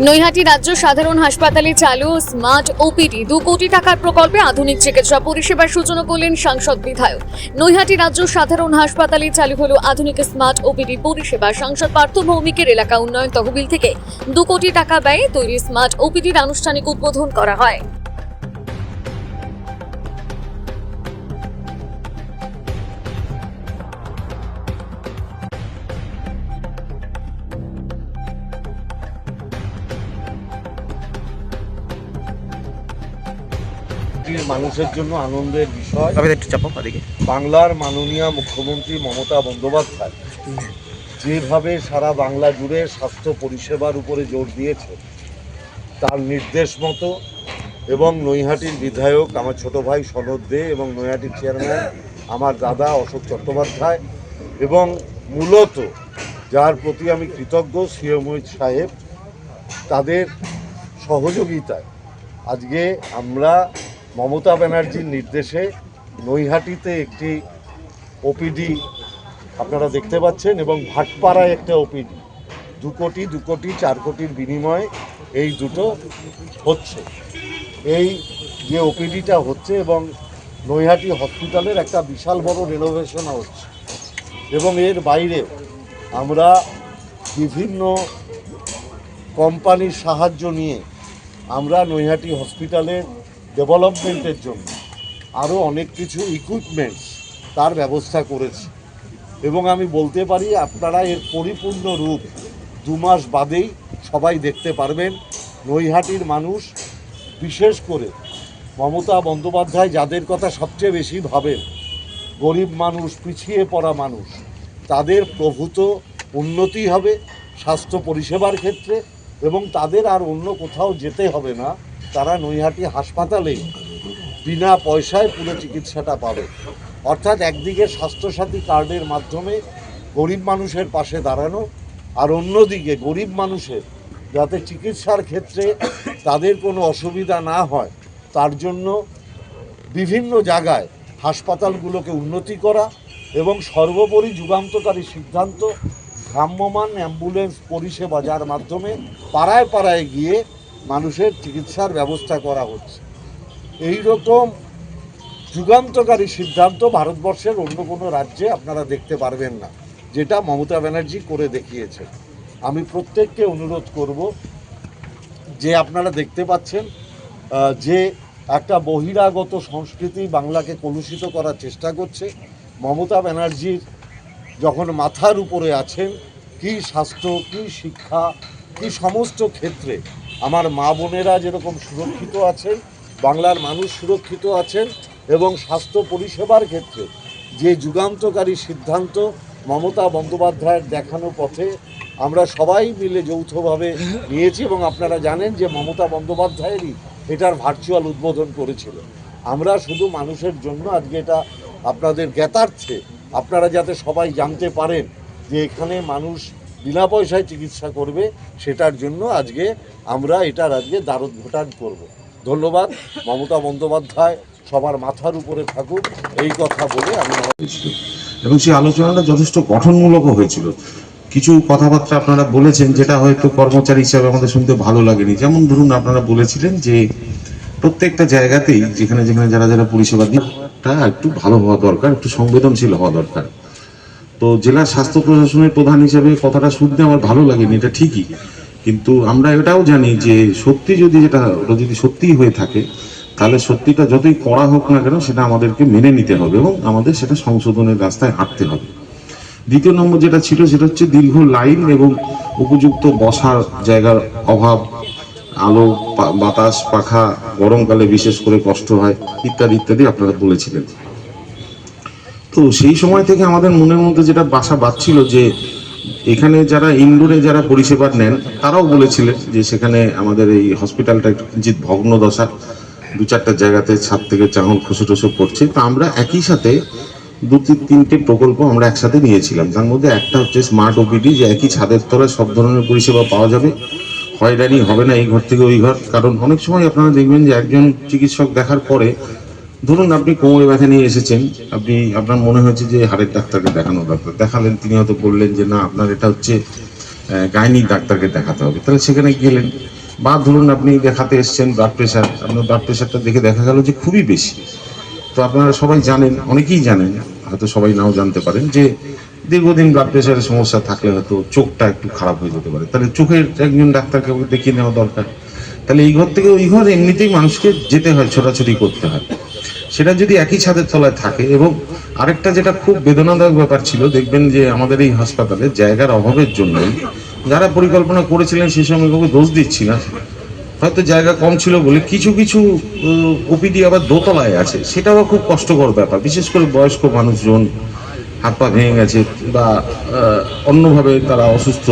নৈহাটি রাজ্য সাধারণ হাসপাতালে চালু স্মার্ট ওপিডি 2 কোটি টাকার প্রকল্পে আধুনিক চিকিৎসা পরিষেবার সূচনা করলেন সাংসদ বিধায়ক। নৈহাটি রাজ্য সাধারণ হাসপাতালে চালু হলো আধুনিক স্মার্ট ওপিডি পরিষেবা। সাংসদ পার্থ ভৌমিকের এলাকা উন্নয়ন তহবিল থেকে 2 কোটি টাকা ব্যয়ে তৈরি স্মার্ট ওপিডির আনুষ্ঠানিক উদ্বোধন করা হয়। মানুষের জন্য আনন্দের বিষয়। বাংলার মাননীয় মুখ্যমন্ত্রী মমতা বন্দ্যোপাধ্যায় যেভাবে সারা বাংলা জুড়ে স্বাস্থ্য পরিষেবার উপরে জোর দিয়েছে তার নির্দেশ মতো, এবং নৈহাটির বিধায়ক আমার ছোট ভাই সনদ দে এবং নৈহাটির চেয়ারম্যান আমার দাদা অশোক চট্টোপাধ্যায়, এবং মূলত যার প্রতি আমি কৃতজ্ঞ সিএম সাহেব, তাদের সহযোগিতায় আজকে আমরা মমতা ব্যানার্জির নির্দেশে নৈহাটিতে একটি ওপিডি আপনারা দেখতে পাচ্ছেন, এবং ভাটপাড়ায় একটা ওপিডি 2 কোটি 4 কোটির বিনিময়ে এই দুটো হচ্ছে। এই যে ওপিডিটা হচ্ছে এবং নৈহাটি হসপিটালের একটা বিশাল বড় রেনোভেশন হচ্ছে, এবং এর বাইরে আমরা বিভিন্ন কোম্পানির সাহায্য নিয়ে আমরা নৈহাটি হসপিটালের ডেভেলপমেন্টের জন্য আরও অনেক কিছু ইকুইপমেন্টস তার ব্যবস্থা করেছি, এবং আমি বলতে পারি আপনারা এর পরিপূর্ণ রূপ 2 মাস বাদেই সবাই দেখতে পারবেন। নৈহাটির মানুষ, বিশেষ করে মমতা বন্দ্যোপাধ্যায় যাদের কথা সবচেয়ে বেশি ভাবেন, গরিব মানুষ, পিছিয়ে পড়া মানুষ, তাদের প্রভূত উন্নতি হবে স্বাস্থ্য পরিষেবার ক্ষেত্রে, এবং তাদের আর অন্য কোথাও যেতে হবে না। তারা নৈহাটি হাসপাতালে বিনা পয়সায় পুরো চিকিৎসাটা পাবে। অর্থাৎ একদিকে স্বাস্থ্যসাথী কার্ডের মাধ্যমে গরিব মানুষের পাশে দাঁড়ানো, আর অন্যদিকে গরিব মানুষের যাতে চিকিৎসার ক্ষেত্রে তাদের কোনো অসুবিধা না হয় তার জন্য বিভিন্ন জায়গায় হাসপাতালগুলোকে উন্নতি করা, এবং সর্বোপরি যুগান্তকারী সিদ্ধান্ত ভ্রাম্যমাণ অ্যাম্বুলেন্স পরিষেবা, যার মাধ্যমে পাড়ায় পাড়ায় গিয়ে মানুষের চিকিৎসার ব্যবস্থা করা হচ্ছে। এই রকম যুগান্তকারী সিদ্ধান্ত ভারতবর্ষের অন্য কোনো রাজ্যে আপনারা দেখতে পারবেন না, যেটা মমতা ব্যানার্জি করে দেখিয়েছে। আমি প্রত্যেককে অনুরোধ করব যে আপনারা দেখতে পাচ্ছেন যে একটা বহিরাগত সংস্কৃতি বাংলাকে কলুষিত করার চেষ্টা করছে। মমতা ব্যানার্জির যখন মাথার উপরে আছেন, কি স্বাস্থ্য, কি শিক্ষা, কি সমস্ত ক্ষেত্রে আমার মা বোনেরা যেরকম সুরক্ষিত আছেন, বাংলার মানুষ সুরক্ষিত আছেন, এবং স্বাস্থ্য পরিষেবার ক্ষেত্রে যে যুগান্তকারী সিদ্ধান্ত মমতা বন্দ্যোপাধ্যায়ের দেখানো পথে আমরা সবাই মিলে যৌথভাবে নিয়েছি, এবং আপনারা জানেন যে মমতা বন্দ্যোপাধ্যায়েরই এটার ভার্চুয়াল উদ্বোধন করেছিল। আমরা শুধু মানুষের জন্য আজকে এটা আপনাদের জ্ঞাতার্থে আপনারা যাতে সবাই জানতে পারেন যে এখানে মানুষ বিনা পয়সায় চিকিৎসা করবে, সেটার জন্য আজকে আমরা এটার আজকে দ্বারোদ্ঘাটন করব। ধন্যবাদ। মমতা বন্দ্যোপাধ্যায় সবার মাথার উপরে থাকুক, এই কথা বলে আমি। এবং সেই আলোচনাটা যথেষ্ট গঠনমূলকও হয়েছিল। কিছু কথাবার্তা আপনারা বলেছেন যেটা হয়তো কর্মচারী হিসাবে আমাদের শুনতে ভালো লাগেনি। যেমন ধরুন, আপনারা বলেছিলেন যে প্রত্যেকটা জায়গাতেই যেখানে যেখানে যারা যারা পরিষেবা দিটা একটু ভালো হওয়া দরকার, একটু সংবেদনশীল হওয়া দরকার। তো জেলা স্বাস্থ্য প্রশাসনের প্রধান হিসেবে কথাটা শুনতে আমার ভালো লাগেনি, এটা ঠিকই, কিন্তু আমরা এটাও জানি যে সত্যি যদি সত্যিই হয়ে থাকে, তাহলে সত্যিটা যতই করা হোক না কেন সেটা আমাদেরকে মেনে নিতে হবে এবং আমাদের সেটা সংশোধনের রাস্তায় হাঁটতে হবে। দ্বিতীয় নম্বর যেটা ছিল সেটা হচ্ছে দীর্ঘ লাইন এবং উপযুক্ত বসার জায়গার অভাব, আলো বাতাস পাখা গরমকালে বিশেষ করে কষ্ট হয়, ইত্যাদি ইত্যাদি আপনারা বলেছিলেন। তো সেই সময় থেকে আমাদের মনের মধ্যে যেটা বাসা বাঁধছিল যে এখানে যারা ইনডোরে যারা পরিষেবা নেন তারাও বলেছিলেন যে সেখানে আমাদের এই হসপিটালটা একটু কিঞ্চিৎ ভগ্ন দশা, 2-4টা জায়গাতে ছাদ থেকে চাঙল খসে টসে পড়ছে। তো আমরা একই সাথে 2-3টে প্রকল্প আমরা একসাথে নিয়েছিলাম। তার মধ্যে একটা হচ্ছে স্মার্ট ওপিডি, যে একই ছাদের তলায় সব ধরনের পরিষেবা পাওয়া যাবে, হয়রানি হবে না এই ঘর থেকে ওই ঘর। কারণ অনেক সময় আপনারা দেখবেন যে একজন চিকিৎসক দেখার পরে, ধরুন আপনি কোমরে ব্যথা নিয়ে এসেছেন, আপনার মনে হয়েছে যে হাড়ের ডাক্তারকে দেখানো দরকার, দেখালেন, তিনি হয়তো বললেন যে না আপনার এটা হচ্ছে গাইনি ডাক্তারকে দেখাতে হবে, তাহলে সেখানে গেলেন। বা ধরুন আপনি দেখাতে এসছেন ব্লাড প্রেশার, আপনার ব্লাড প্রেশারটা দেখে দেখা গেল যে খুবই বেশি। তো আপনারা সবাই জানেন, অনেকেই জানেন, হয়তো সবাই নাও জানতে পারেন, যে দীর্ঘদিন ব্লাড প্রেশারের সমস্যা থাকলে হয়তো চোখটা একটু খারাপ হয়ে যেতে পারে, তাহলে চোখের একজন ডাক্তারকে দেখিয়ে নেওয়া দরকার। তাহলে এই ঘর থেকে ওই ঘর এমনিতেই মানুষকে যেতে হয়, ছোটাছুটি করতে হয়, সেটা যদি একই ছাদের তলায় থাকে। এবং আরেকটা যেটা খুব বেদনাদায়ক ব্যাপার ছিল, দেখবেন যে আমাদের এই হাসপাতালে জায়গার অভাবের জন্য যারা পরিকল্পনা করেছিলেন সে সময় কাউকে দোষ দিচ্ছি না, হয়তো জায়গা কম ছিল বলে কিছু কিছু ওপিডি আবার দোতলায় আছে, সেটাও খুব কষ্টকর ব্যাপার। বিশেষ করে বয়স্ক মানুষজন হাত পা ভেঙে গেছে বা অন্যভাবে তারা অসুস্থ,